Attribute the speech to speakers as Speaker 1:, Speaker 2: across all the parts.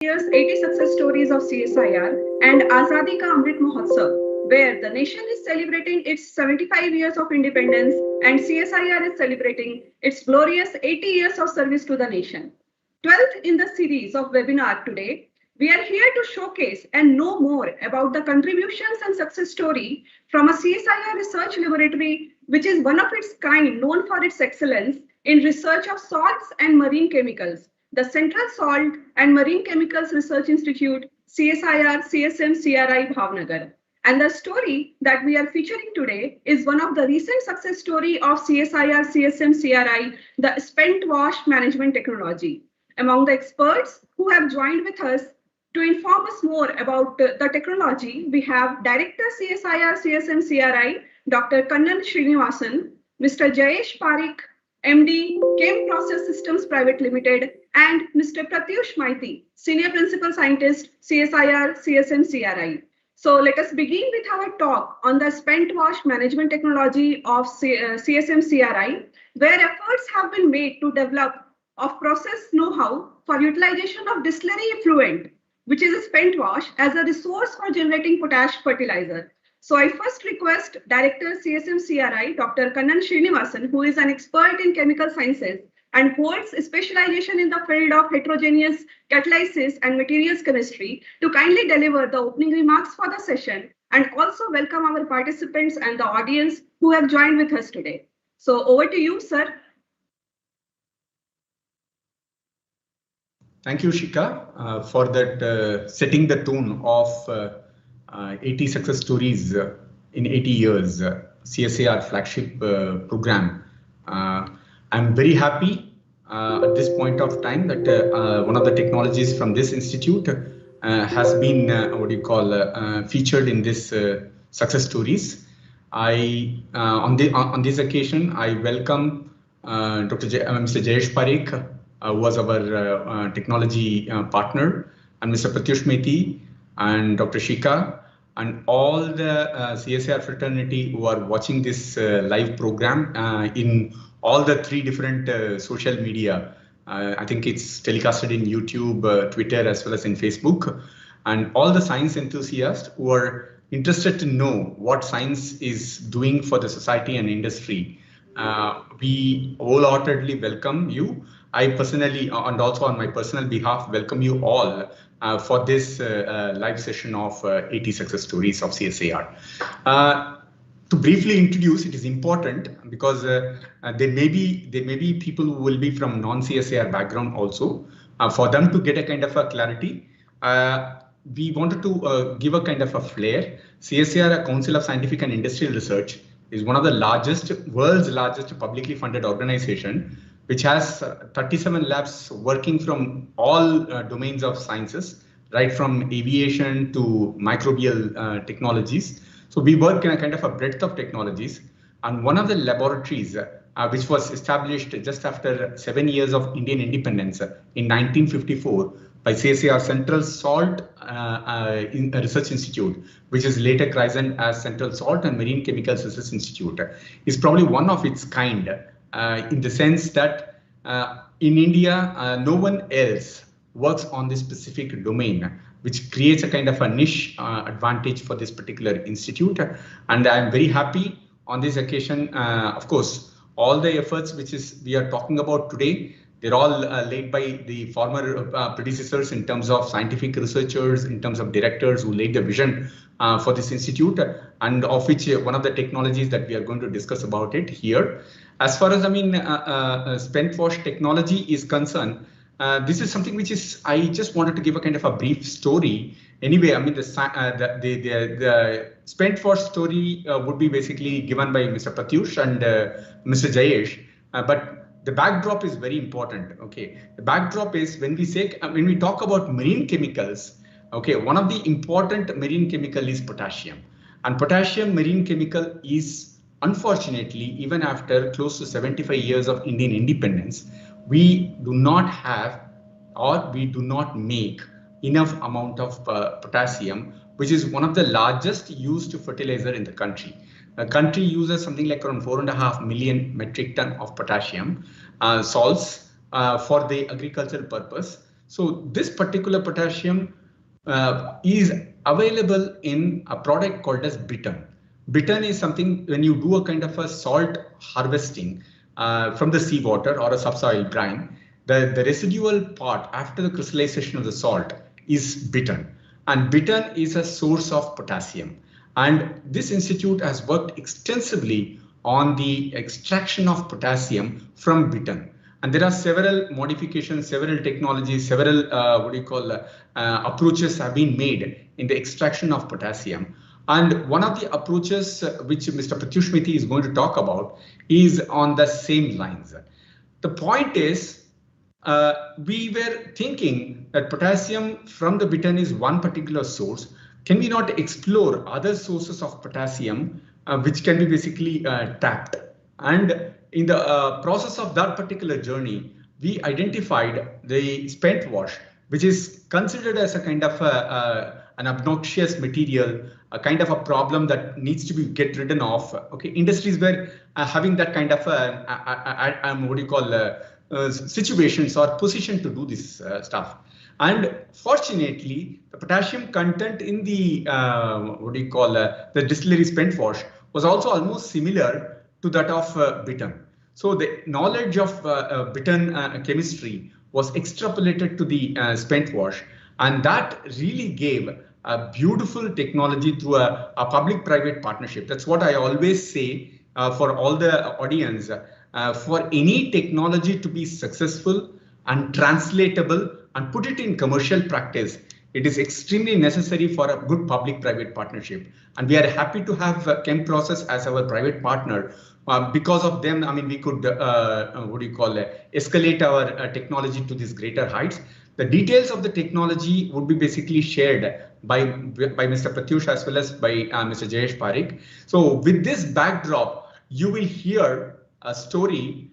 Speaker 1: year's 80 success stories of CSIR and Azadi Ka Amrit Mahotsav, where the nation is celebrating its 75 years of independence and CSIR is celebrating its glorious 80 years of service to the nation. 12th in the series of webinar today, we are here to showcase and know more about the contributions and success story from a CSIR research laboratory, which is one of its kind known for its excellence in research of salts and marine chemicals, the Central Salt and Marine Chemicals Research Institute, CSIR CSM CRI Bhavnagar. And the story that we are featuring today is one of the recent success story of CSIR CSM CRI, the spent wash management technology. Among the experts who have joined with us to inform us more about the technology, we have Director CSIR CSM CRI, Dr. Kannan Srinivasan, Mr. Jayesh Parikh, MD, Chem Process Systems Private Limited, and Mr. Pratyush Maiti, Senior Principal Scientist, CSIR CSM CRI. So let us begin with our talk on the spent wash management technology of CSM CRI, where efforts have been made to develop of process know-how for utilization of distillery effluent, which is a spent wash, as a resource for generating potash fertilizer. So I first request Director CSM CRI, Dr. Kannan Srinivasan, who is an expert in chemical sciences and holds a specialization in the field of heterogeneous catalysis and materials chemistry, to kindly deliver the opening remarks for the session and also welcome our participants and the audience who have joined with us today. So over to you, sir.
Speaker 2: Thank you, Shika, for that setting the tone of 80 success stories in 80 years, CSIR flagship program. I'm very happy at this point of time that one of the technologies from this institute has been featured in this success stories. On this occasion, I welcome Mr. Jayesh Parikh, who was our technology partner, and Mr. Pratyush Maiti and Dr. Shika, and all the CSIR fraternity who are watching this live program in all the three different social media. I think it's telecasted in YouTube, Twitter, as well as in Facebook, and all the science enthusiasts who are interested to know what science is doing for the society and industry. We wholeheartedly welcome you. I personally, and also on my personal behalf, welcome you all for this live session of 80 success stories of CSIR. To briefly introduce, it is important because there may be people who will be from non-CSIR background also. For them to get a kind of a clarity, we wanted to give a kind of a flair. CSIR, a Council of Scientific and Industrial Research, is one of the world's largest publicly funded organization, which has 37 labs working from all domains of sciences, right from aviation to microbial technologies. So we work in a kind of a breadth of technologies. And one of the laboratories which was established just after 7 years of Indian independence in 1954 by CSIR Central Salt Research Institute, which is later christened as Central Salt and Marine Chemicals Research Institute, is probably one of its kind. In the sense that in India, no one else works on this specific domain, which creates a kind of a niche advantage for this particular institute. And I'm very happy on this occasion. Of course, all the efforts we are talking about today, they're all laid by the former predecessors in terms of scientific researchers, in terms of directors who laid the vision for this institute, and of which one of the technologies that we are going to discuss about it here. As far as spent wash technology is concerned, this is something which is, I just wanted to give a kind of a brief story. Anyway, I mean, the spent wash story would be basically given by Mr. Pratyush and Mr. Jayesh, but the backdrop is very important. Okay, the backdrop is when we talk about marine chemicals. Okay, one of the important marine chemical is potassium, and potassium marine chemical is, unfortunately, even after close to 75 years of Indian independence, we do not have, or we do not make enough amount of potassium, which is one of the largest used fertilizer in the country. The country uses something like around 4.5 million metric ton of potassium salts for the agricultural purpose. So this particular potassium is available in a product called as bittern. Bittern is something when you do a kind of a salt harvesting from the seawater or a subsoil brine, the residual part after the crystallization of the salt is bittern. And bittern is a source of potassium. And this institute has worked extensively on the extraction of potassium from bittern. And there are several modifications, several technologies, several approaches have been made in the extraction of potassium. And one of the approaches which Mr. Pratyush Maiti is going to talk about is on the same lines. The point is, we were thinking that potassium from the bittern is one particular source. Can we not explore other sources of potassium which can be basically tapped? And in the process of that particular journey, we identified the spent wash, which is considered as a kind of an obnoxious material, a kind of a problem that needs to be get ridden off. Okay, industries were having that kind of situations or position to do this stuff. And fortunately, the potassium content in the the distillery spent wash was also almost similar to that of bittern. So the knowledge of bittern chemistry was extrapolated to the spent wash, and that really gave a beautiful technology through a public-private partnership. That's what I always say for all the audience. For any technology to be successful and translatable and put it in commercial practice, it is extremely necessary for a good public-private partnership. And we are happy to have ChemProcess as our private partner. Because of them, I mean, we could, escalate our technology to these greater heights. The details of the technology would be basically shared by Mr. Pratyush as well as by Mr. Jayesh Parekh. So with this backdrop, you will hear a story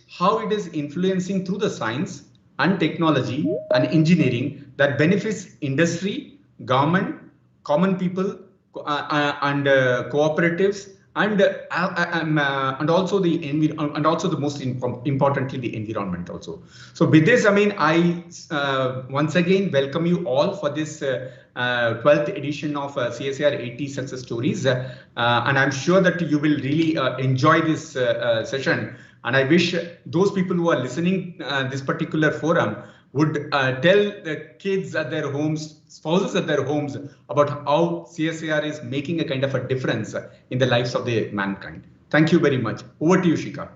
Speaker 2: how it is influencing through the science and technology and engineering that benefits industry, government, common people, and cooperatives, and also the most importantly the environment also. So with this, I mean, I once again welcome you all for this 12th edition of CSIR 80 success stories, and I'm sure that you will really enjoy this session. And I wish those people who are listening this particular forum would tell the kids at their homes, spouses at their homes, about how CSIR is making a kind of a difference in the lives of the mankind. Thank you very much. Over to you, Shika.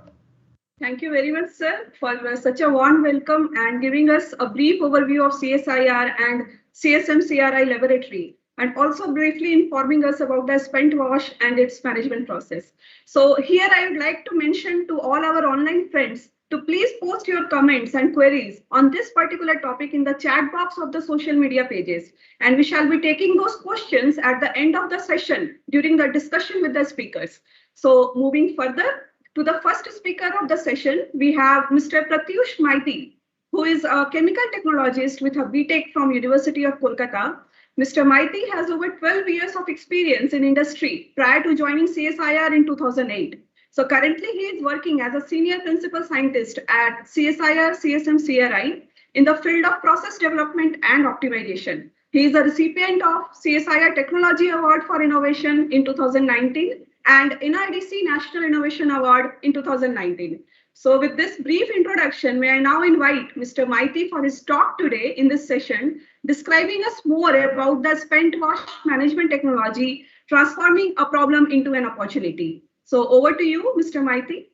Speaker 1: Thank you very much, sir, for such a warm welcome and giving us a brief overview of CSIR and CSM CRI laboratory, and also briefly informing us about the spent wash and its management process. So here I would like to mention to all our online friends to please post your comments and queries on this particular topic in the chat box of the social media pages. And we shall be taking those questions at the end of the session during the discussion with the speakers. So moving further to the first speaker of the session, we have Mr. Pratyush Maiti, who is a chemical technologist with a BTech from University of Kolkata. Mr. Maiti has over 12 years of experience in industry prior to joining CSIR in 2008. So currently he is working as a senior principal scientist at CSIR CSM CRI in the field of process development and optimization. He is a recipient of CSIR Technology Award for Innovation in 2019 and NIDC National Innovation Award in 2019. So with this brief introduction, may I now invite Mr. Maiti for his talk today in this session, describing us more about the spent wash management technology, transforming a problem into an opportunity. So over to you, Mr. Maiti.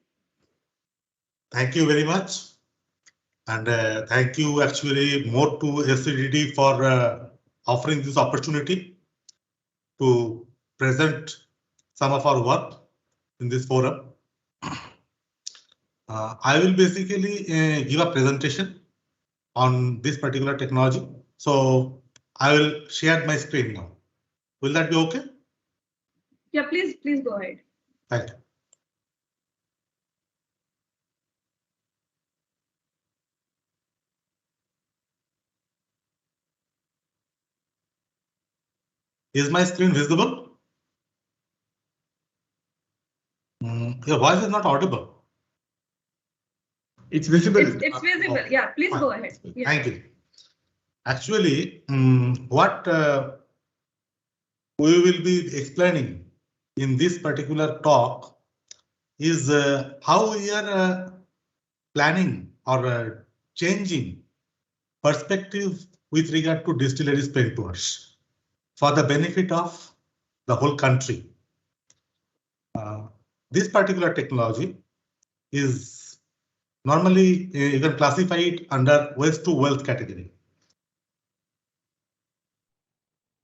Speaker 3: Thank you very much. And thank you actually more to SCDD for offering this opportunity to present some of our work in this forum. I will basically give a presentation on this particular technology. So I will share my screen now. Will that be okay?
Speaker 1: Yeah, please go ahead.
Speaker 3: Right. Is my screen visible? Your voice is not audible.
Speaker 2: It's visible.
Speaker 1: It's visible. Yeah, please go ahead. Yeah.
Speaker 3: Thank you. Actually, what we will be explaining in this particular talk is how we are planning or changing perspective with regard to distillery spent wash for the benefit of the whole country. This particular technology is normally you can classify it under waste to wealth category.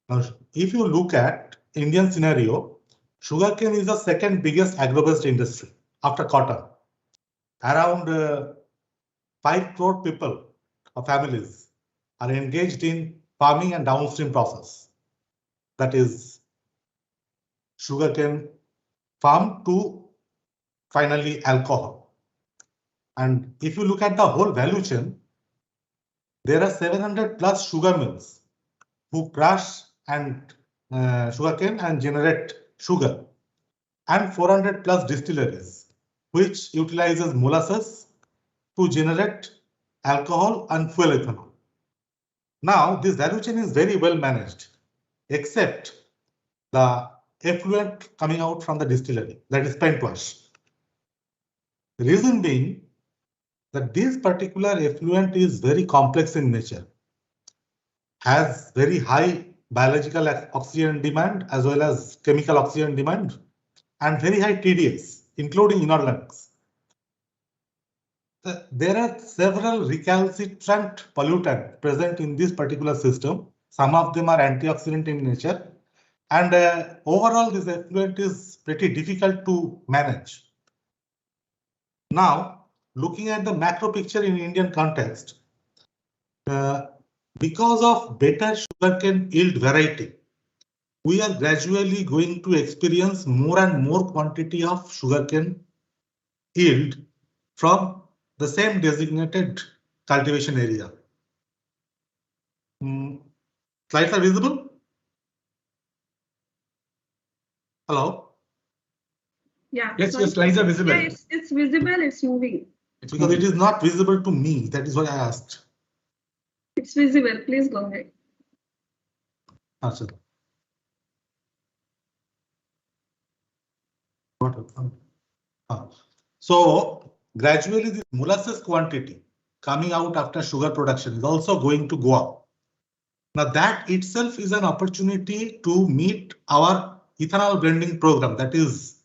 Speaker 3: Now, if you look at Indian scenario, sugarcane is the second biggest agro-based industry after cotton. Around 5 crore people or families are engaged in farming and downstream process. That is sugarcane farm to finally alcohol. And if you look at the whole value chain, there are 700 plus sugar mills who crush and sugarcane and generate sugar, and 400 plus distilleries which utilizes molasses to generate alcohol and fuel ethanol. Now this value chain is very well managed, except the effluent coming out from the distillery, that is spent wash. The reason being that this particular effluent is very complex in nature, has very high biological oxygen demand as well as chemical oxygen demand, and very high TDS, including inorganics. There are several recalcitrant pollutants present in this particular system. Some of them are antioxidant in nature, and overall this effluent is pretty difficult to manage. Now, looking at the macro picture in Indian context, because of better sugarcane yield variety, we are gradually going to experience more and more quantity of sugarcane yield from the same designated cultivation area. Slides are visible? Hello?
Speaker 1: Yeah.
Speaker 2: Yes, your slides are visible.
Speaker 1: Yeah, it's visible, it's moving.
Speaker 3: It's because it is not visible to me. That is why I asked.
Speaker 1: It's visible. Please go ahead.
Speaker 3: Sir. So gradually the molasses quantity coming out after sugar production is also going to go up. Now that itself is an opportunity to meet our ethanol blending program, that is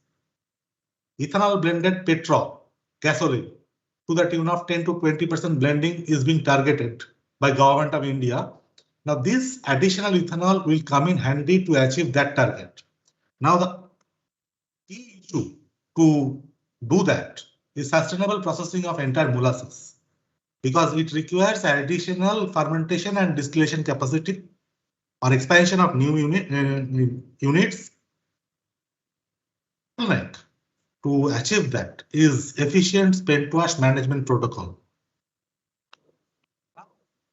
Speaker 3: ethanol blended petrol, gasoline, to the tune of 10 to 20% blending is being targeted by Government of India. Now this additional ethanol will come in handy to achieve that target. Now the key issue to do that is sustainable processing of entire molasses, because it requires additional fermentation and distillation capacity or expansion of new units. To achieve that is efficient spent wash management protocol.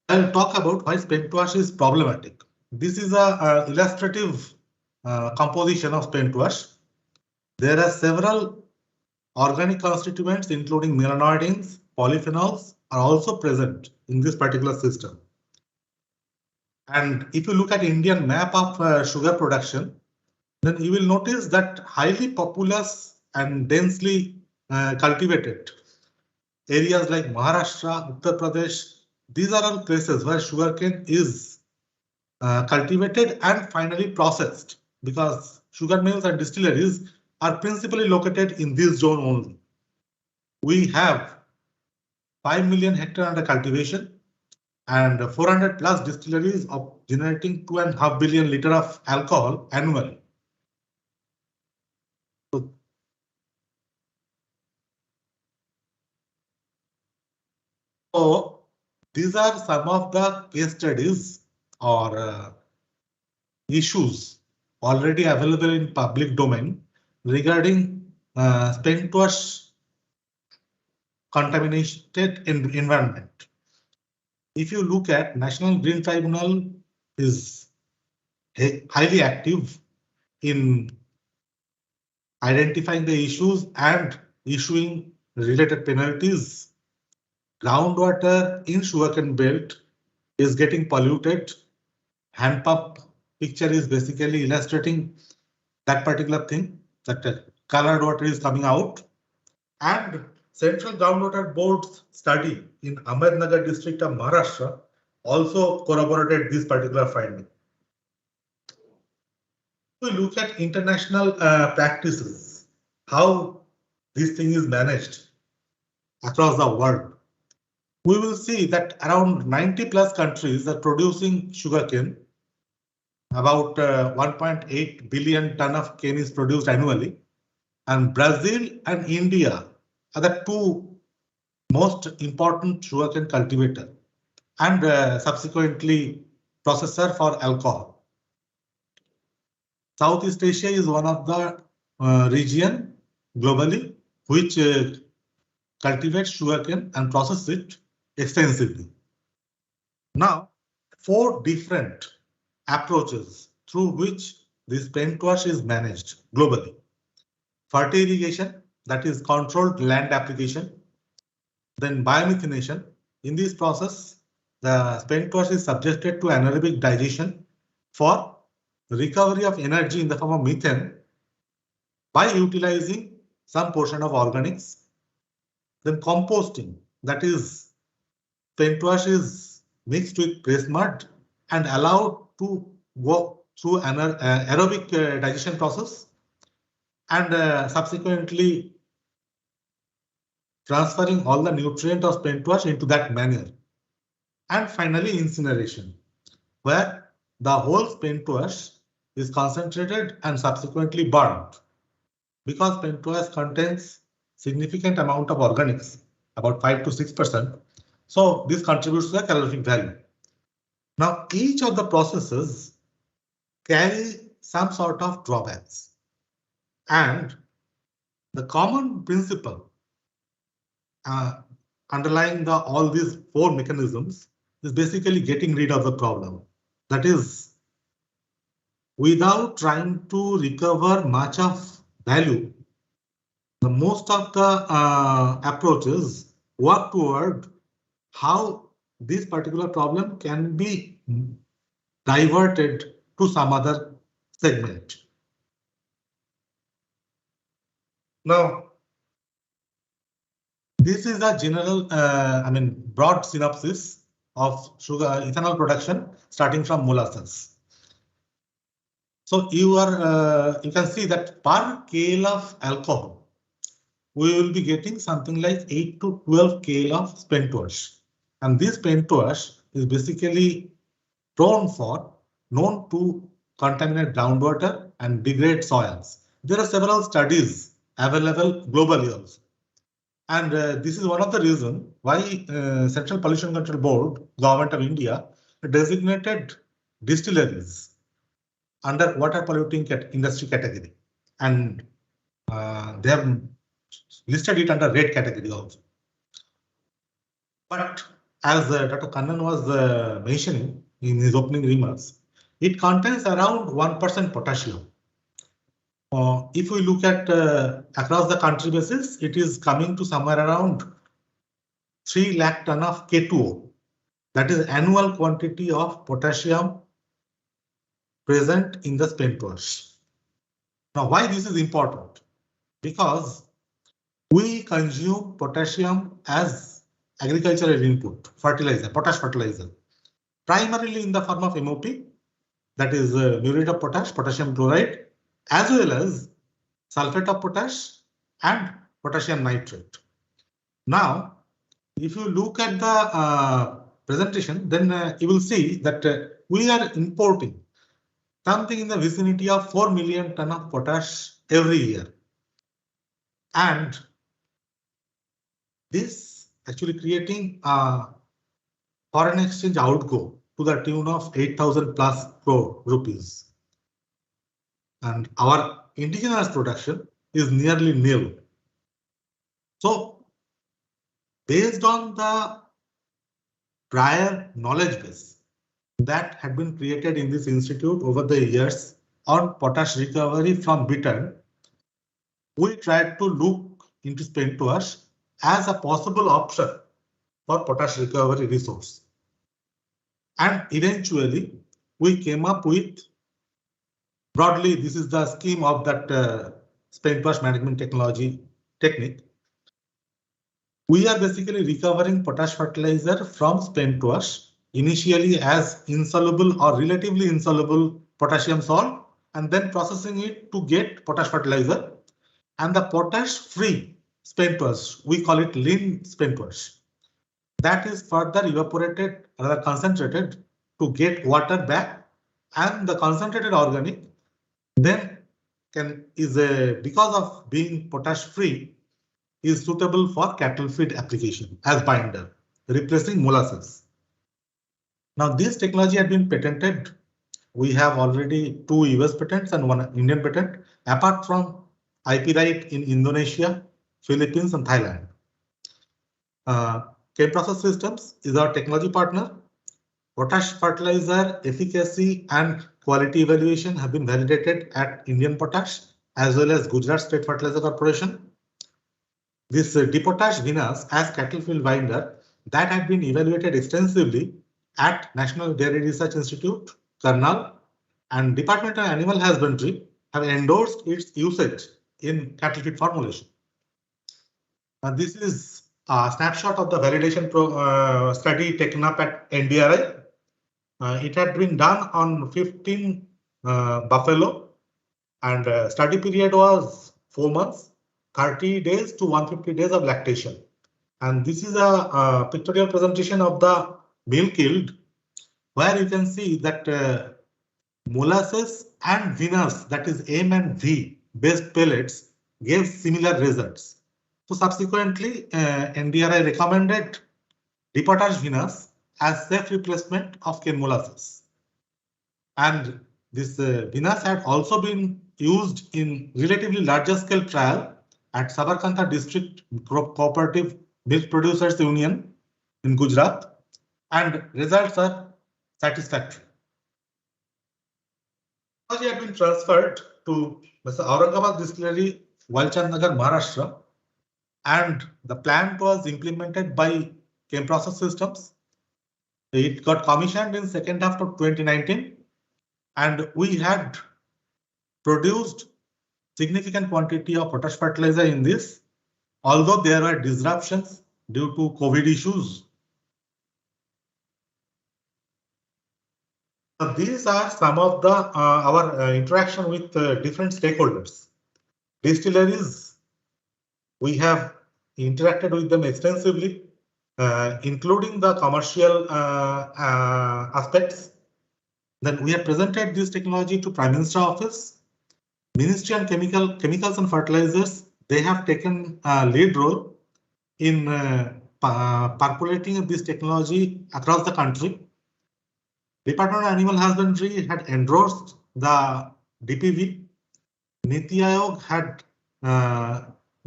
Speaker 3: I'll talk about why spent wash is problematic. This is a illustrative composition of spent wash. There are several organic constituents, including melanoidins, polyphenols, are also present in this particular system. And if you look at Indian map of sugar production, then you will notice that highly populous and densely cultivated areas like Maharashtra, Uttar Pradesh, these are all places where sugarcane is cultivated and finally processed, because sugar mills and distilleries are principally located in this zone only. We have 5 million hectares under cultivation and 400 plus distilleries of generating 2.5 billion liters of alcohol annually. So these are some of the case studies or issues already available in public domain regarding spent wash contaminated environment. If you look at National Green Tribunal is highly active in identifying the issues and issuing related penalties. Groundwater in sugarcane belt is getting polluted. Hand pump picture is basically illustrating that particular thing, that colored water is coming out. And Central Groundwater Board's study in Ahmednagar district of Maharashtra also corroborated this particular finding. We look at international practices, how this thing is managed across the world. We will see that around 90 plus countries are producing sugarcane. About 1.8 billion ton of cane is produced annually. And Brazil and India are the two most important sugarcane cultivator and subsequently processor for alcohol. Southeast Asia is one of the region globally which cultivates sugarcane and processes it extensively. Now, 4 different approaches through which this paint wash is managed globally. Fertirrigation, that is controlled land application. Then biomethanation. In this process, the paint wash is subjected to anaerobic digestion for recovery of energy in the form of methane by utilizing some portion of organics. Then composting, that is paint wash is mixed with pressed mud and allowed to go through an aerobic digestion process and subsequently transferring all the nutrient of paint wash into that manner. And finally incineration, where the whole paint wash is concentrated and subsequently burned. Because paint wash contains significant amount of organics, about 5 to 6%. So this contributes to the calorific value. Now each of the processes carry some sort of drawbacks. And the common principle underlying all these 4 mechanisms is basically getting rid of the problem. That is, without trying to recover much of value, the most of the approaches work toward how this particular problem can be diverted to some other segment. Now, this is a general, broad synopsis of sugar ethanol production starting from molasses. So you can see that per kL of alcohol, we will be getting something like 8 to 12 kL of spent wash. And this spent wash is basically known to contaminate groundwater and degrade soils. There are several studies available globally also. And this is one of the reasons why Central Pollution Control Board, Government of India, designated distilleries under water polluting industry category. And they have listed it under red category also. But as Dr. Kannan was mentioning in his opening remarks, it contains around 1% potassium. If we look at across the country basis, it is coming to somewhere around 3 lakh ton of K2O. That is annual quantity of potassium present in the spent wash. Now, why this is important? Because we consume potassium as agricultural input, fertilizer, potash fertilizer, primarily in the form of MOP, that is muriate of potash, potassium chloride, as well as sulfate of potash and potassium nitrate. Now, if you look at the presentation, then you will see that we are importing something in the vicinity of 4 million ton of potash every year. And this actually creating a foreign exchange outgo to the tune of 8,000 plus crore rupees. And our indigenous production is nearly nil. So, based on the prior knowledge base that had been created in this institute over the years on potash recovery from bittern, we tried to look into spent wash as a possible option for potash recovery resource. And eventually, we came up with, broadly, this is the scheme of that spent wash management technology technique. We are basically recovering potash fertilizer from spent wash, initially as insoluble or relatively insoluble potassium salt, and then processing it to get potash fertilizer. And the potash-free spent wash, we call it lean spent wash, that is further evaporated, rather concentrated to get water back, and the concentrated organic then because of being potash free, is suitable for cattle feed application as binder, replacing molasses. Now this technology had been patented. We have already 2 US patents and 1 Indian patent, apart from IP right in Indonesia, Philippines and Thailand. Chemprocess Systems is our technology partner. Potash fertilizer efficacy and quality evaluation have been validated at Indian Potash as well as Gujarat State Fertilizer Corporation. This Depotash Venus as cattle field binder that had been evaluated extensively at National Dairy Research Institute, Karnal, and Department of Animal Husbandry have endorsed its usage in cattle feed formulation. This is a snapshot of the validation study taken up at NDRI. It had been done on 15 buffalo, and study period was 4 months, 30 days to 150 days of lactation. And this is a pictorial presentation of the milk yield, where you can see that molasses and Venus, that is M and V based pellets, gave similar results. So subsequently, NDRI recommended Depotash Venus as safe replacement of cane molasses. And this Venus had also been used in relatively larger scale trial at Sabarkantha District Cooperative Milk Producers Union in Gujarat, and results are satisfactory. Technology had been transferred to Mr. Aurangabad Distillery, Walchand Nagar, Maharashtra, and the plant was implemented by Chemprocess Systems. It got commissioned in second half of 2019, and we had produced significant quantity of potash fertilizer in this, although there were disruptions due to COVID issues. These are some of the our interaction with different stakeholders. Distilleries, we have interacted with them extensively, including the commercial aspects. Then we have presented this technology to Prime Minister Office, Ministry of Chemicals and Fertilizers. They have taken a lead role in percolating this technology across the country. Department of Animal Husbandry had endorsed the DPV. Niti Aayog had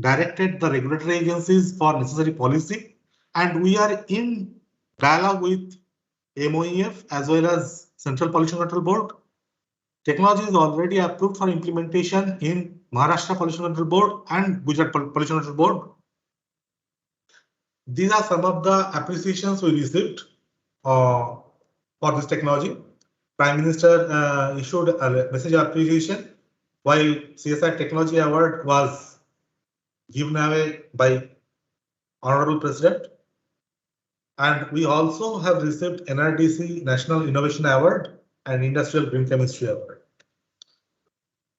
Speaker 3: directed the regulatory agencies for necessary policy, and we are in dialogue with MOEF as well as Central Pollution Control Board. Technology is already approved for implementation in Maharashtra Pollution Control Board and Gujarat Pollution Control Board. These are some of the appreciations we received for this technology. Prime Minister issued a message of appreciation, while CSI Technology Award was given away by Honorable President. And we also have received NRDC National Innovation Award and Industrial Green Chemistry Award.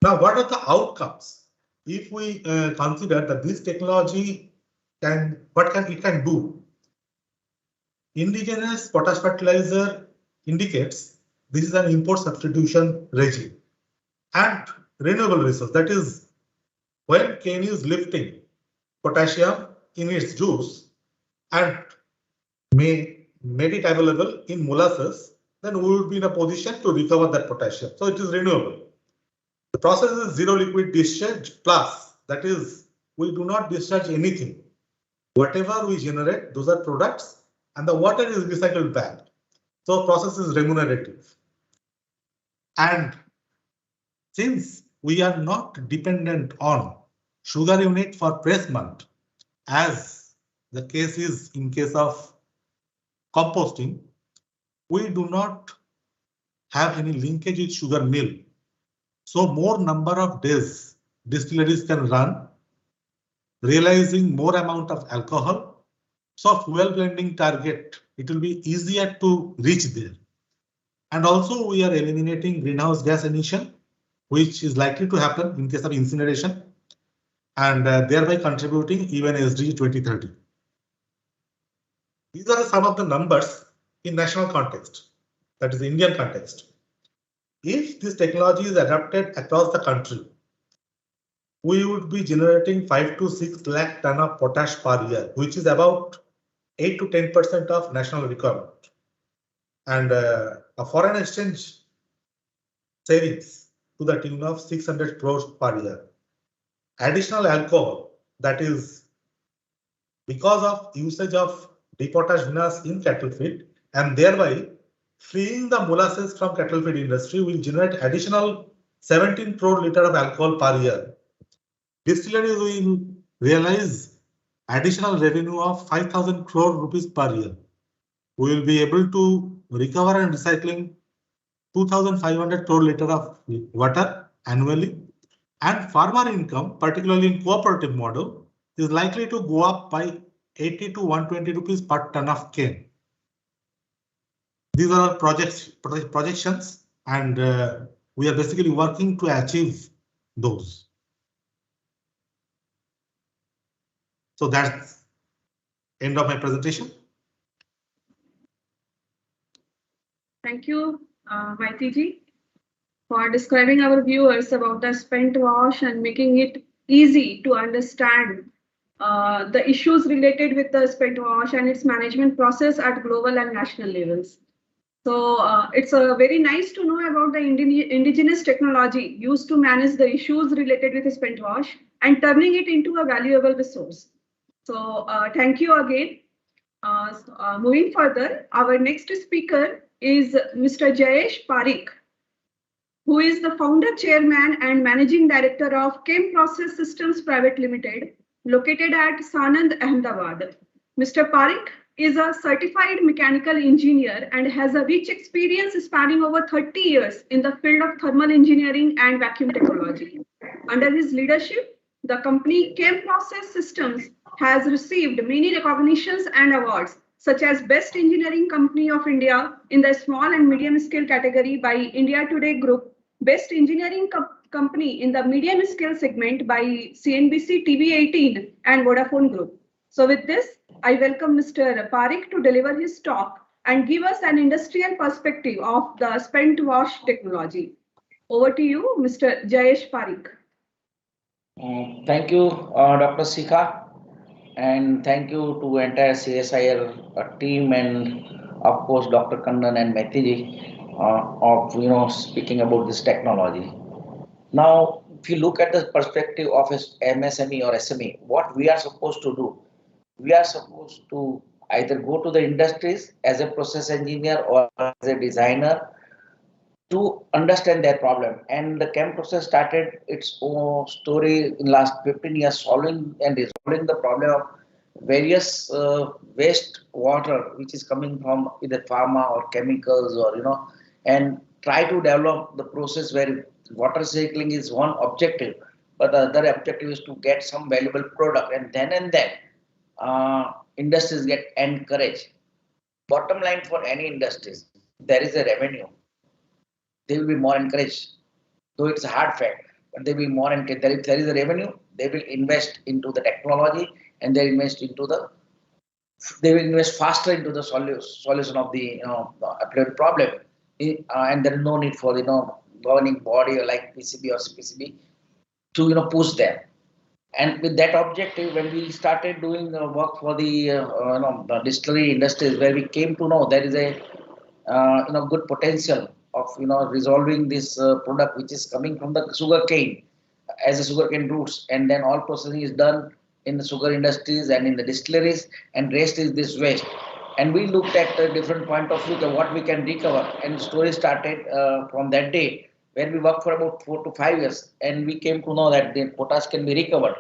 Speaker 3: Now, what are the outcomes? If we consider that this technology what it can do? Indigenous potash fertilizer indicates this is an import substitution regime and renewable resource. That is, when cane is lifting potassium in its juice and made it available in molasses, then we would be in a position to recover that potassium. So it is renewable. The process is zero liquid discharge plus, that is, we do not discharge anything. Whatever we generate, those are products, and the water is recycled back. So process is remunerative. And since we are not dependent on sugar unit for pressment, as the case is in case of composting, we do not have any linkage with sugar mill. So more number of days distilleries can run, realizing more amount of alcohol. So fuel blending target, it will be easier to reach there. And also we are eliminating greenhouse gas emission, which is likely to happen in case of incineration, and thereby contributing even SDG 2030. These are some of the numbers in national context, that is Indian context. If this technology is adopted across the country, we would be generating 5 to 6 lakh ton of potash per year, which is about 8 to 10% of national requirement. And a foreign exchange savings to the tune of 600 crores per year. Additional alcohol, that is because of usage of depotash vinasse in cattle feed, and thereby freeing the molasses from cattle feed industry, will generate additional 17 crore liter of alcohol per year. Distilleries will realize additional revenue of 5,000 crore rupees per year. We will be able to recover and recycling 2,500 crore liter of water annually, and farmer income, particularly in cooperative model, is likely to go up by 80 to 120 rupees per ton of cane. These are projections, and we are basically working to achieve those. So that's end of my presentation.
Speaker 1: Thank you, Maitiji, for describing our viewers about the spent wash and making it easy to understand the issues related with the spent wash and its management process at global and national levels. So it's very nice to know about the indigenous technology used to manage the issues related with spent wash and turning it into a valuable resource. So thank you again. Moving further, our next speaker is Mr. Jayesh Parikh, who is the founder, chairman, and managing director of Chem Process Systems Private Limited, located at Sanand, Ahmedabad. Mr. Parikh is a certified mechanical engineer and has a rich experience spanning over 30 years in the field of thermal engineering and vacuum technology. Under his leadership, the company Chem Process Systems has received many recognitions and awards, such as Best Engineering Company of India in the small and medium scale category by India Today Group, Best Engineering Company in the medium scale segment by CNBC TV 18 and Vodafone Group. So with this, I welcome Mr. Parikh to deliver his talk and give us an industrial perspective of the spent wash technology. Over to you, Mr. Jayesh Parikh.
Speaker 4: Thank you, Dr. Sikha. And thank you to entire CSIR team and of course Dr. Kannan and Maitiji of speaking about this technology. Now, if you look at the perspective of MSME or SME, what we are supposed to do, we are supposed to either go to the industries as a process engineer or as a designer to understand their problem. And the Chem Process started its own story in last 15 years, solving and resolving the problem of various waste water which is coming from either pharma or chemicals or and try to develop the process where water recycling is one objective, but the other objective is to get some valuable product, and then industries get encouraged. Bottom line for any industries, there is a revenue, they will be more encouraged. Though it's a hard fact, but they will be more encouraged. If there is a revenue, they will invest into the technology and they invest will invest faster into the solution of the applied problem. And there is no need for governing body like PCB or CPCB to push them. And with that objective, when we started doing work for the distillery industries, where we came to know there is a good potential of resolving this product which is coming from the sugar cane as a sugar cane roots, and then all processing is done in the sugar industries and in the distilleries, and rest is this waste. And we looked at a different point of view of what we can recover, and the story started from that day, where we worked for about 4 to 5 years, and we came to know that the potash can be recovered.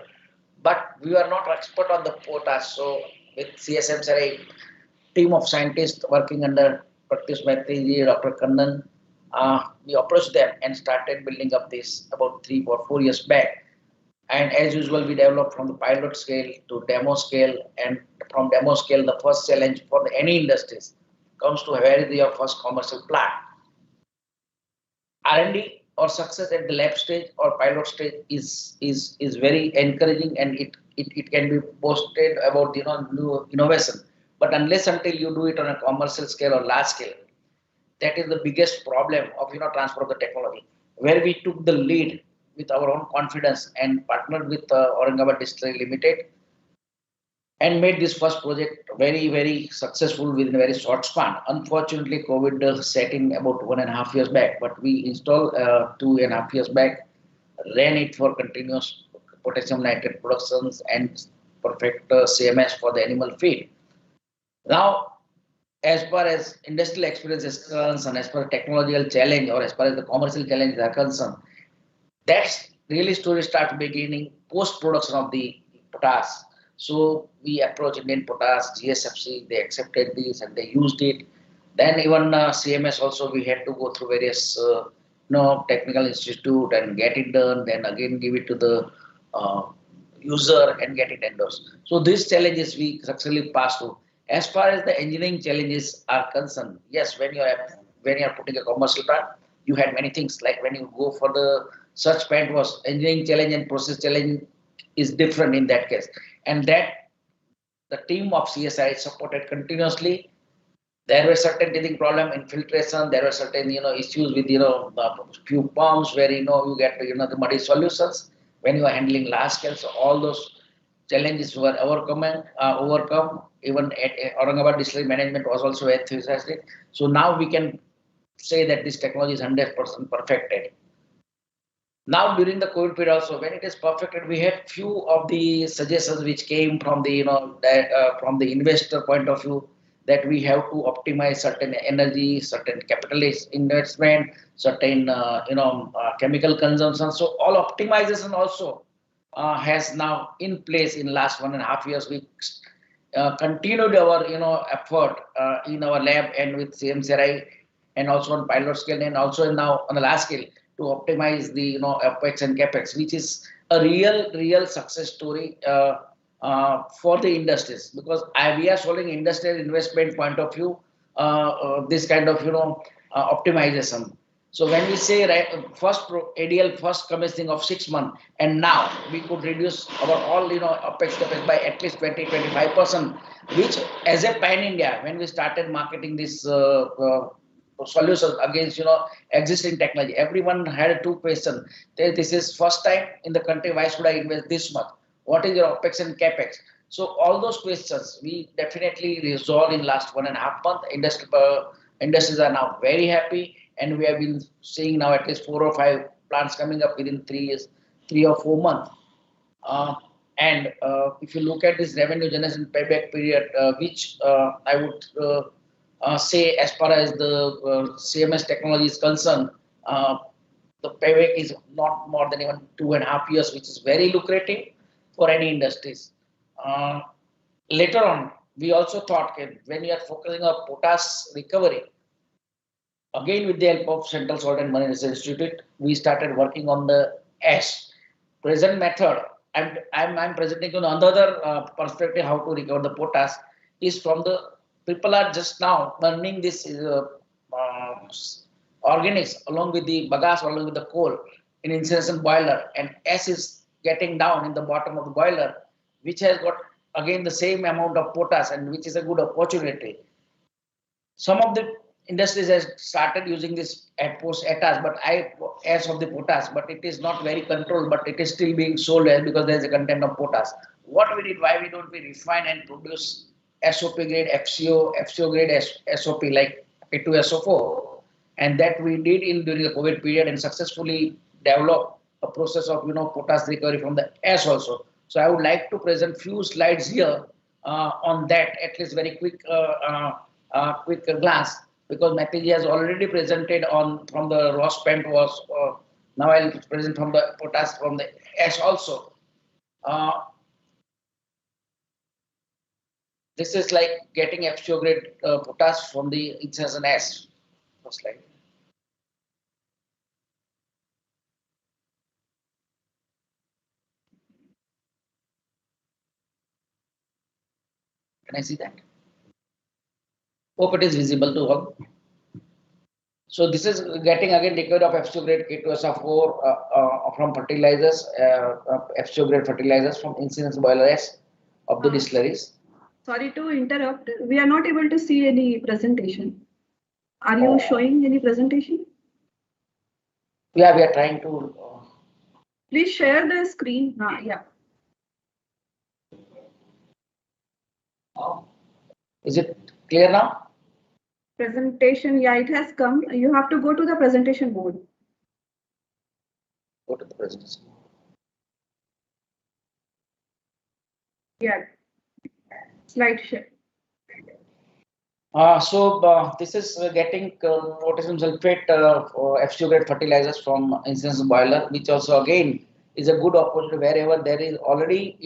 Speaker 4: But we were not expert on the potash, so with CSM, a team of scientists working under Pratyush Maitri, Dr. Kannan, we approached them and started building up this about 3 or 4 years back. And as usual, we developed from the pilot scale to demo scale, and from demo scale, the first challenge for any industries comes to where is your first commercial plant. R&D or success at the lab stage or pilot stage is very encouraging, and it can be boasted about new innovation. But unless until you do it on a commercial scale or large scale, that is the biggest problem of transfer of the technology, where we took the lead with our own confidence and partnered with Aurangabad Distillery Limited and made this first project very successful within a very short span. Unfortunately, COVID set in about 1.5 years back, but we installed 2.5 years back, ran it for continuous potassium nitrate productions and perfect CMS for the animal feed. Now, as far as industrial experience is concerned, as far as technological challenge or as far as the commercial challenges are concerned, that's really story starts beginning post production of the potash. So we approached Indian Potash, GSFC, they accepted this and they used it. Then even CMS also we had to go through various technical institute and get it done. Then again give it to the user and get it endorsed. So these challenges we successfully passed through. As far as the engineering challenges are concerned, yes, when you are putting a commercial plant, you had many things. Like when you go for the search plant, was engineering challenge and process challenge is different in that case, and that the team of CSI supported continuously. There were certain teething problem in filtration. There were certain issues with few pumps where you get the muddy solutions when you are handling large scale. So all those challenges were overcome. Even at Aurangabad Distillery management was also enthusiastic. So now we can say that this technology is 100% perfected. Now during the COVID period also, when it is perfected, we had few of the suggestions which came from the from the investor point of view, that we have to optimize certain energy, certain capital investment, certain chemical consumption. So all optimization also has now in place in last 1.5 years. We continued our effort in our lab and with CMCRI and also on pilot scale and also now on the large scale to optimize the OpEx and CapEx, which is a real success story for the industries, because we are showing industrial investment point of view this kind of optimization. So when we say first ADL first commissioning of 6 months, and now we could reduce our all OpEx CapEx by at least 20-25%, which as a pan India, when we started marketing this solutions against existing technology, everyone had two questions. This is first time in the country, why should I invest this much? What is your OpEx and CapEx? So all those questions we definitely resolved in last 1.5 months. Industries are now very happy, and we have been seeing now at least 4 or 5 plants coming up within 3 years, 3 or 4 months. And if you look at this revenue generation payback period, which I would say as far as the CMS technology is concerned, the payback is not more than even 2.5 years, which is very lucrative for any industries. Later on, we also thought when we are focusing on potash recovery, again with the help of Central Salt and Marine Research Institute, we started working on the ash. Present method, I'm presenting on another perspective how to recover the potash is from the people are just now burning this organics along with the bagasse, along with the coal in incineration boiler, and ash is getting down in the bottom of the boiler, which has got again the same amount of potash, and which is a good opportunity. Some of the industries have started using this ash, but ash of the potash, but it is not very controlled, but it is still being sold because there is a content of potash. What we did, why we don't we refine and produce SOP grade, FCO grade SOP like K2SO4, and that we did during the COVID period and successfully developed a process of potash recovery from the ash also. So I would like to present few slides here on that, at least very quick glance, because Maitri has already presented from the raw spent was. Now I'll present from the potash from the ash also. This is like getting FCO grade potash from the Insination S. First slide. Can I see that? Hope it is visible to all. So this is getting again liquid of FCO grade K2SO4 from fertilizers, FCO grade fertilizers from Insination boiler S of the distilleries.
Speaker 1: Sorry to interrupt. We are not able to see any presentation. Are you showing any presentation?
Speaker 4: Yeah, we are trying to.
Speaker 1: Please share the screen. Yeah.
Speaker 4: Is it clear now?
Speaker 1: Presentation. Yeah, it has come. You have to go to the presentation mode.
Speaker 4: Go to the presentation.
Speaker 1: Yeah. Slide share.
Speaker 4: This is getting potassium sulfate FCO grade fertilizers from Insination boiler, which also again is a good opportunity wherever there is already,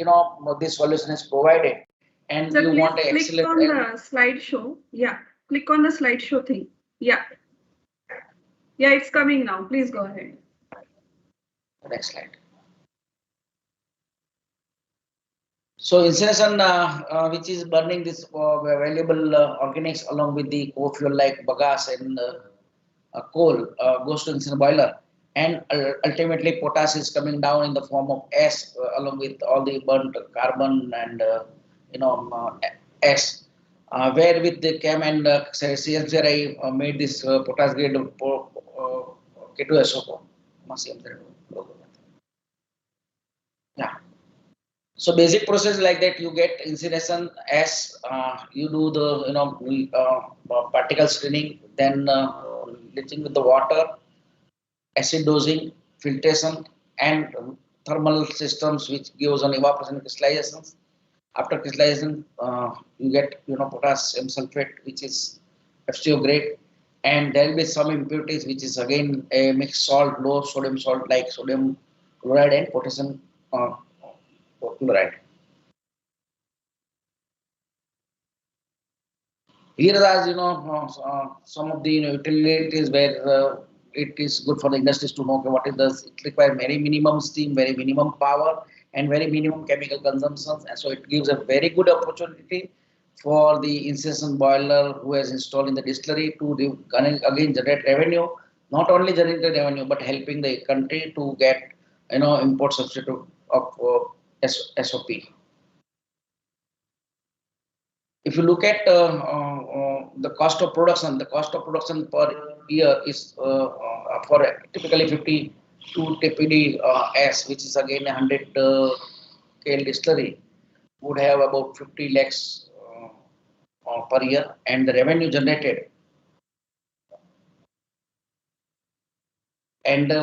Speaker 4: this solution is provided, and
Speaker 1: So
Speaker 4: you want an
Speaker 1: click
Speaker 4: excellent.
Speaker 1: on the slideshow. Yeah, click on the slideshow thing. Yeah. Yeah, it's coming now. Please go ahead.
Speaker 4: Next slide. So Insination, which is burning this valuable organics along with the co-fuel like bagasse and coal, goes to Insination boiler, and ultimately potash is coming down in the form of S along with all the burnt carbon and S. Where with the CAM and CMCRI made this potash grade K2SO4. Yeah. So basic process like that, you get Insination S, you do the particle screening, then leaching with the water, acid dosing, filtration, and thermal systems which gives on evaporation and crystallizations. After crystallization, you get potassium sulfate, which is FCO grade, and there will be some impurities which is again a mixed salt, low sodium salt like sodium chloride and potassium chloride. Here are some of the utilities where it is good for the industries to know what it does. It requires very minimum steam, very minimum power, and very minimum chemical consumptions, and so it gives a very good opportunity for the Insination boiler who has installed in the distillery to again generate revenue. Not only generate the revenue, but helping the country to get import substitute of SOP. If you look at the cost of production per year is for typically 52 TPD S, which is again a 100 KL distillery, would have about 50 lakhs per year, and the revenue generated and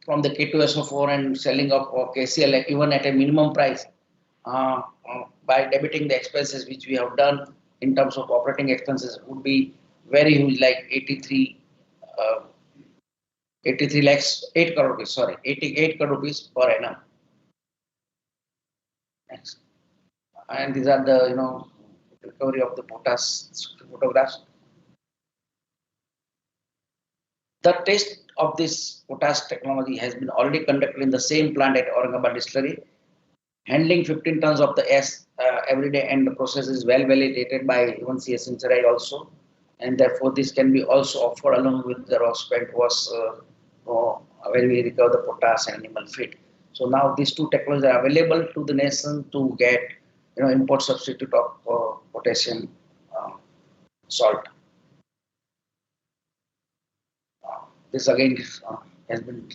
Speaker 4: from the K2SO4 and selling of KCl even at a minimum price. By debiting the expenses which we have done in terms of operating expenses would be very huge, like 88 crore rupees, sorry, 88 crore rupees per annum. Next. And these are the, recovery of the potash photographs. The test of this potash technology has been already conducted in the same plant at Aurangabad distillery, handling 15 tons of the S every day, and the process is well validated by even CMCRI also, and therefore this can be also offered along with the raw spent wash where we recover the potash and animal feed. So now these two technologies are available to the nation to get import substitute of potassium salt. This again has been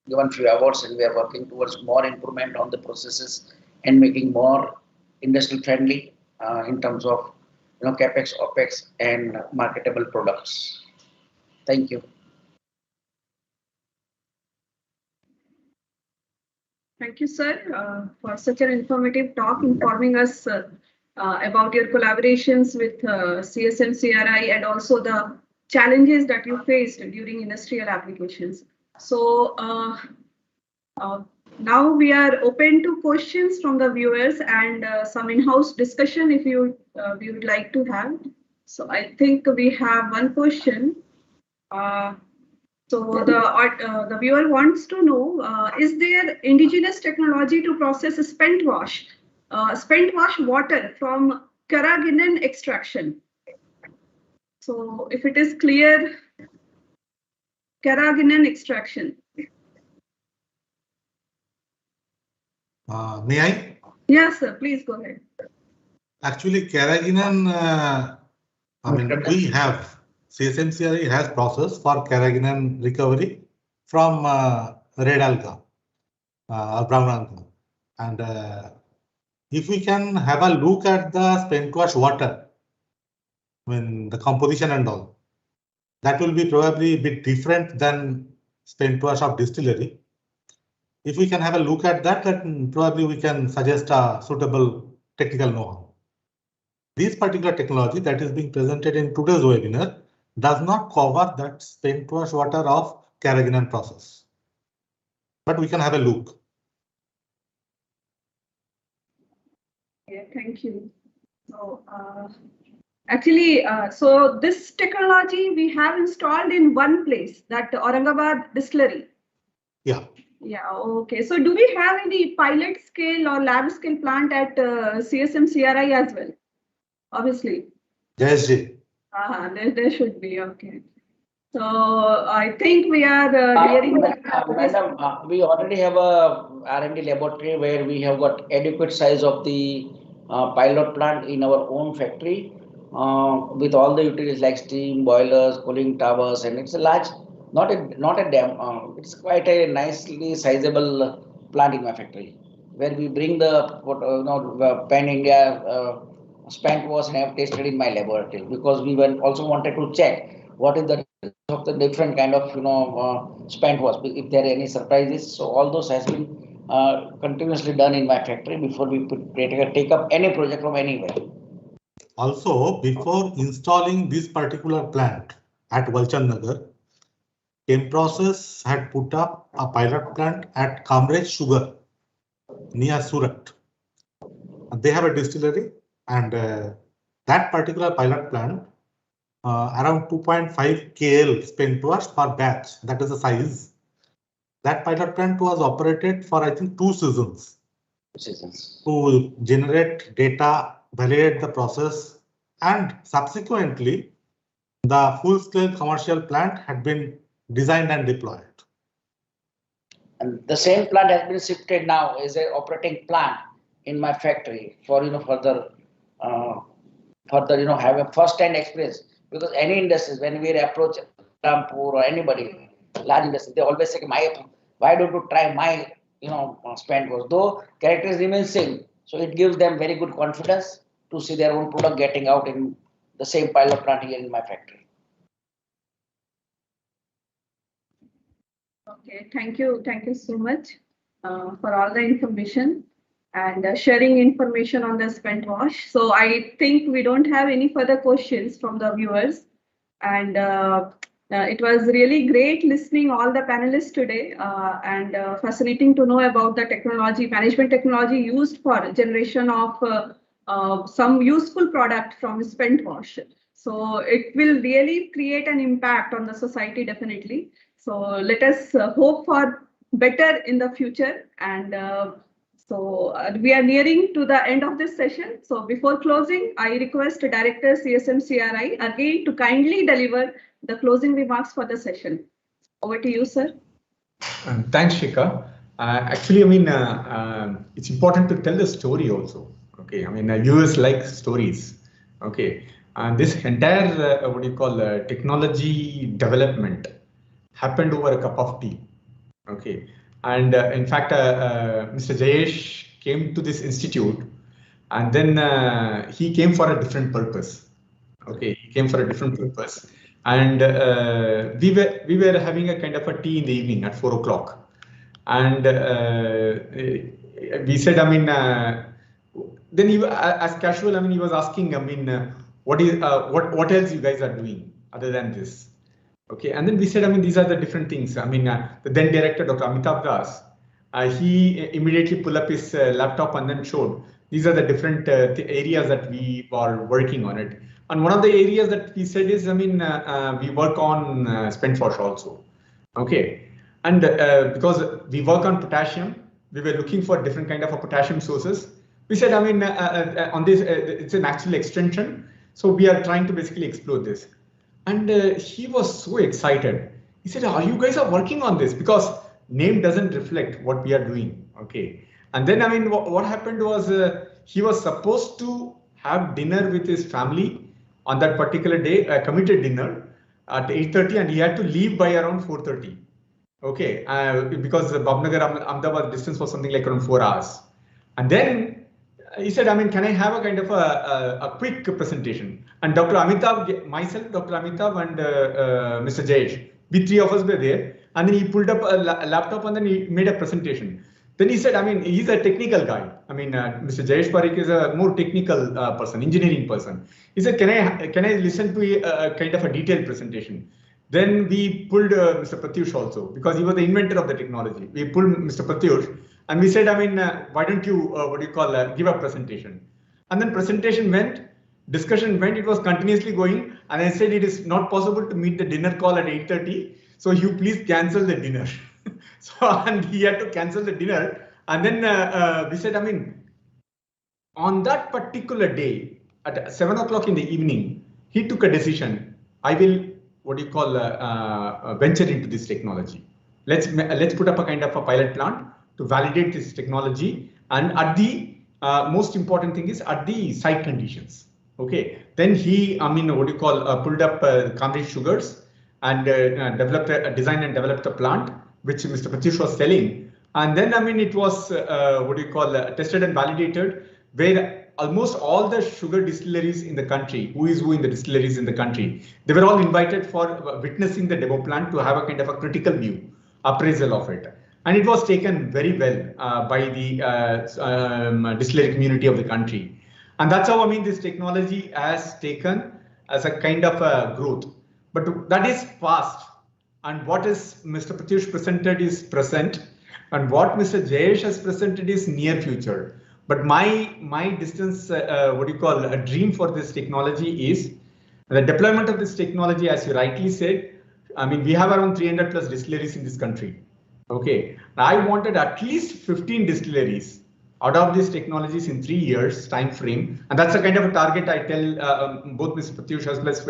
Speaker 4: given few awards, and we are working towards more improvement on the processes and making more industrial friendly in terms of capex, opex, and marketable products. Thank you.
Speaker 1: Thank you, sir, for such an informative talk, informing us about your collaborations with CSMCRI and also the challenges that you faced during industrial applications. So Now we are open to questions from the viewers and some in-house discussion if you we would like to have. So I think we have one question. So the viewer wants to know: is there indigenous technology to process spent wash water from carrageenan extraction? So if it is clear, carrageenan extraction.
Speaker 3: May I?
Speaker 1: Yes, sir. Please go ahead.
Speaker 3: Actually, carrageenan, we have, CSMCRI has process for carrageenan recovery from red alga, brown alga. And if we can have a look at the spent wash water, the composition and all, that will be probably a bit different than spent wash of distillery. If we can have a look at that, then probably we can suggest a suitable technical know-how. This particular technology that is being presented in today's webinar does not cover that spent wash water of carrageenan process. But we can have a look.
Speaker 1: Yeah, thank you. So actually, so this technology we have installed in one place, that Aurangabad distillery.
Speaker 3: Yeah.
Speaker 1: Yeah, okay. So do we have any pilot scale or lab scale plant at CSMCRI as well? Obviously.
Speaker 3: Yes, Ji.
Speaker 1: There should be, okay. So I think we are nearing.
Speaker 4: Madam, we already have a R&D laboratory where we have got adequate size of the pilot plant in our own factory with all the utilities like steam, boilers, cooling towers, and it's a large, not a dam. It's quite a nicely sizable plant in my factory where we bring the Pan India spent wash and have tested in my laboratory because we also wanted to check what is the of the different kind of spent wash, if there are any surprises. So all those has been continuously done in my factory before we take up any project from anywhere.
Speaker 3: Also, before installing this particular plant at Walchandnagar, Chemprocess had put up a pilot plant at Kamrej Sugar near Surat. They have a distillery, and that particular pilot plant, around 2.5 KL spent wash per batch, that is the size. That pilot plant was operated for, I think, 2 seasons. To generate data, validate the process, and subsequently, the full-scale commercial plant had been designed and deployed.
Speaker 4: And the same plant has been shifted now as an operating plant in my factory for further have a first-hand experience. Because any industries, when we approach Rampur or anybody, large industry, they always say, why don't you try my spent wash? Though characters remain same, so it gives them very good confidence to see their own product getting out in the same pilot plant here in my factory.
Speaker 1: Okay, thank you so much for all the information and sharing information on the spent wash. So I think we don't have any further questions from the viewers, and it was really great listening all the panelists today and fascinating to know about the technology, management technology used for generation of some useful product from spent wash. So it will really create an impact on the society, definitely. So let us hope for better in the future. And so we are nearing to the end of this session. So before closing, I request Director CSMCRI again to kindly deliver the closing remarks for the session. Over to you, sir.
Speaker 2: Thanks, Shikha. Actually, it's important to tell the story also. Okay, viewers like stories. Okay, and this entire technology development happened over a cup of tea. Okay, and in fact, Mr. Jayesh came to this institute, and then he came for a different purpose. Okay, he came for a different purpose, and we were having a kind of a tea in the evening at 4 o'clock, and we said, then he, as casual, he was asking, what else you guys are doing other than this? Okay, and then we said, these are the different things. The then director, Dr. Amitabh Das, he immediately pulled up his laptop and then showed these are the different areas that we are working on it. And one of the areas that he said is, I mean, we work on Spendforce also. Okay. And because we work on potassium, we were looking for different kind of potassium sources. We said, I mean, on this, it's an actual extension. So we are trying to basically explore this. And he was so excited. He said, are you guys are working on this? Because name doesn't reflect what we are doing. Okay. And then, I mean, what happened was he was supposed to have dinner with his family on that particular day, a committed dinner at 8:30, and he had to leave by around 4:30. Okay. Because Bhavnagar Ahmedabad distance was something like around 4 hours. And then he said, I mean, can I have a kind of a quick presentation? And Dr. Amitabh, myself, Dr. Amitabh, and Mr. Jayesh, we three of us were there. And then he pulled up a laptop and then he made a presentation. Then he said, I mean, he's a technical guy. I mean, Mr. Jayesh Parikh is a more technical person, engineering person. He said, can I listen to a kind of a detailed presentation? Then we pulled Mr. Pratyush also, because he was the inventor of the technology. We pulled Mr. Pratyush and we said, I mean, why don't you, give a presentation? And then presentation went, discussion went, it was continuously going. And I said, it is not possible to meet the dinner call at 8:30. So you please cancel the dinner. So, and he had to cancel the dinner. And then we said, I mean, on that particular day at 7 o'clock in the evening, he took a decision. I will, venture into this technology. Let's put up a kind of a pilot plant to validate this technology. And at the most important thing is at the site conditions. Okay. Then he, I mean, pulled up Cambridge Sugars and designed and developed a plant, which Mr. Pratyush was selling. And then, I mean, it was, tested and validated, where almost all the sugar distilleries in the country, who in the distilleries in the country, they were all invited for witnessing the demo plant to have a kind of a critical view, appraisal of it. And it was taken very well by the distillery community of the country. And that's how, I mean, this technology has taken as a kind of a growth. But that is past. And what is Mr. Pratyush presented is present. And what Mr. Jayesh has presented is near future. But my distance, a dream for this technology is the deployment of this technology, as you rightly said. I mean, we have around 300 plus distilleries in this country. Okay, I wanted at least 15 distilleries adopt these technologies in 3 years time frame, and that's the kind of a target I tell both Mr. Pratyush as well as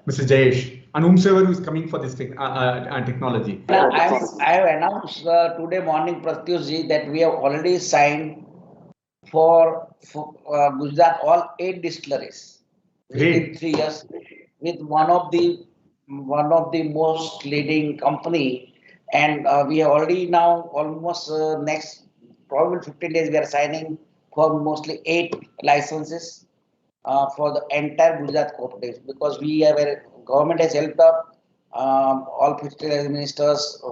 Speaker 2: Mr. Jayesh and whomsoever who is coming for this technology.
Speaker 4: I have announced today morning, Pratyush ji, that we have already signed for Gujarat all 8 distilleries within 3 years with one of the most leading company, and we are already now almost next probably 15 days we are signing for mostly 8 licenses for the entire Gujarat cooperatives, because we have government has helped up all fiscal ministers,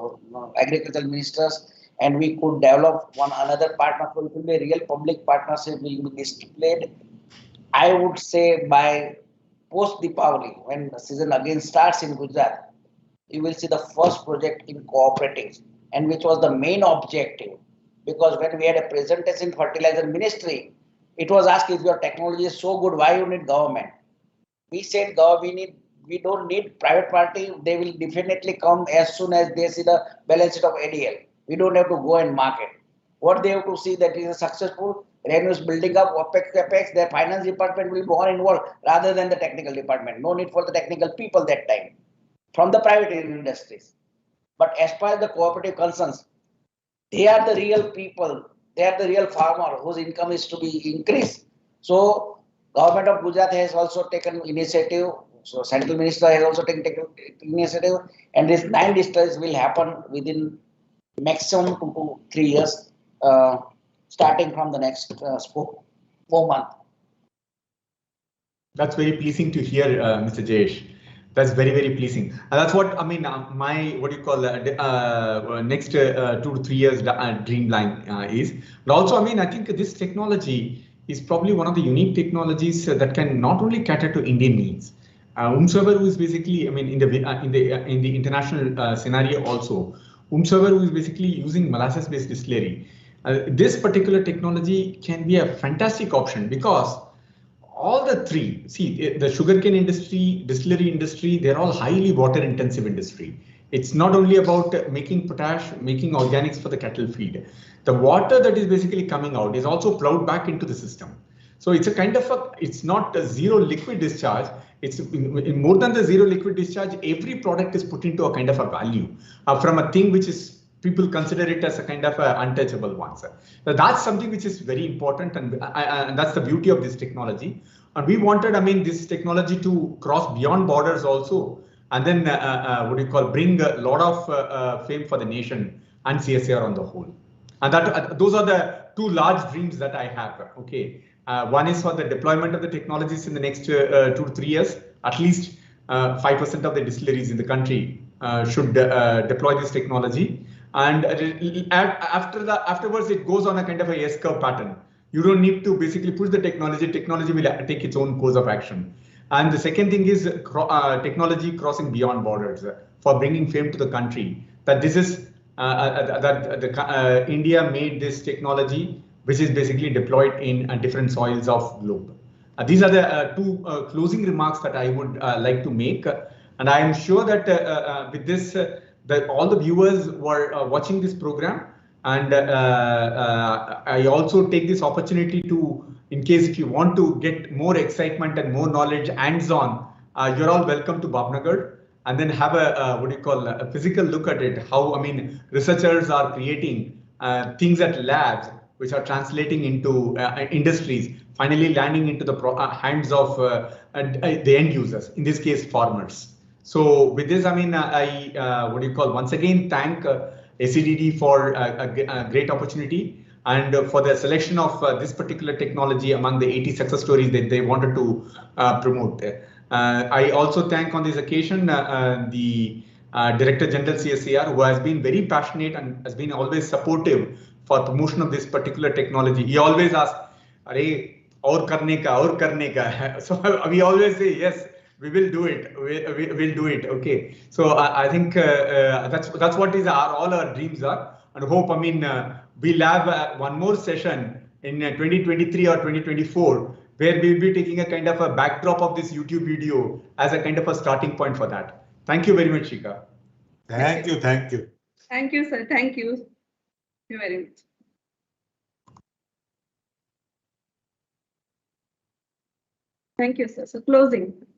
Speaker 4: agricultural ministers, and we could develop one another partnership. It will be a real public partnership will be displayed. I would say by post Deepavali, when the season again starts in Gujarat, you will see the first project in cooperatives, and which was the main objective. Because when we had a presentation in fertilizer ministry, it was asked, if your technology is so good, why you need government? We said, we don't need private party. They will definitely come as soon as they see the balance sheet of ADL. We don't have to go and market. What they have to see that is a successful revenue is building up, OPEX, CAPEX, their finance department will be more involved rather than the technical department. No need for the technical people that time from the private industries. But as far as the cooperative concerns, they are the real people, they are the real farmer whose income is to be increased. So government of Gujarat has also taken initiative. So central minister has also taken initiative, and these 9 distilleries will happen within maximum 2 to 3 years, starting from the next 4 months.
Speaker 2: That's very pleasing to hear, Mr. Jayesh. That's very, very pleasing. And that's what, I mean, my, next 2 to 3 years dreamline is. But also, I mean, I think this technology is probably one of the unique technologies that can not only cater to Indian needs. Whomsoever who is basically, I mean, in the international scenario also whomsoever who is basically using molasses-based distillery. This particular technology can be a fantastic option because all the three, see, the sugarcane industry, distillery industry, they're all highly water intensive industry. It's not only about making potash, making organics for the cattle feed. The water that is basically coming out is also plowed back into the system. So it's a kind of a, it's not a zero liquid discharge. It's more than the zero liquid discharge. Every product is put into a kind of a value from a thing which is people consider it as a kind of a untouchable one. So that's something which is very important, and that's the beauty of this technology. And we wanted, I mean, this technology to cross beyond borders also, and then what do you call, bring a lot of fame for the nation and CSIR on the whole. And that those are the two large dreams that I have. Okay, one is for the deployment of the technologies in the next 2 to 3 years. At least 5% of the distilleries in the country should deploy this technology. And afterwards, it goes on a kind of a S-curve pattern. You don't need to basically push the technology. Technology will take its own course of action. And the second thing is technology crossing beyond borders for bringing fame to the country. That this is India made this technology, which is basically deployed in different soils of globe. These are the two closing remarks that I would like to make. And I am sure that with this, that all the viewers were watching this program. And I also take this opportunity to, in case if you want to get more excitement and more knowledge hands-on, you're all welcome to Bhavnagar, and then have a what do you call, a physical look at it. How, I mean, researchers are creating things at labs which are translating into industries, finally landing into the hands of the end users, in this case farmers. So with this, I mean, I what do you call, once again thank SCDD for a great opportunity, and for the selection of this particular technology among the 80 success stories that they wanted to promote. I also thank on this occasion the Director General CSIR, who has been very passionate and has been always supportive for promotion of this particular technology. He always asks, "Are aur karne ka, aur karne ka." So we always say, yes, we will do it. We'll do it. Okay. So I think that's what is all our dreams are, and hope, I mean, we'll have one more session in 2023 or 2024, where we'll be taking a kind of a backdrop of this YouTube video as a kind of a starting point for that. Thank you very much, Shika.
Speaker 3: Thank you. Thank you.
Speaker 1: Thank you, sir. Thank you. Thank you very much. Thank you, sir. So closing.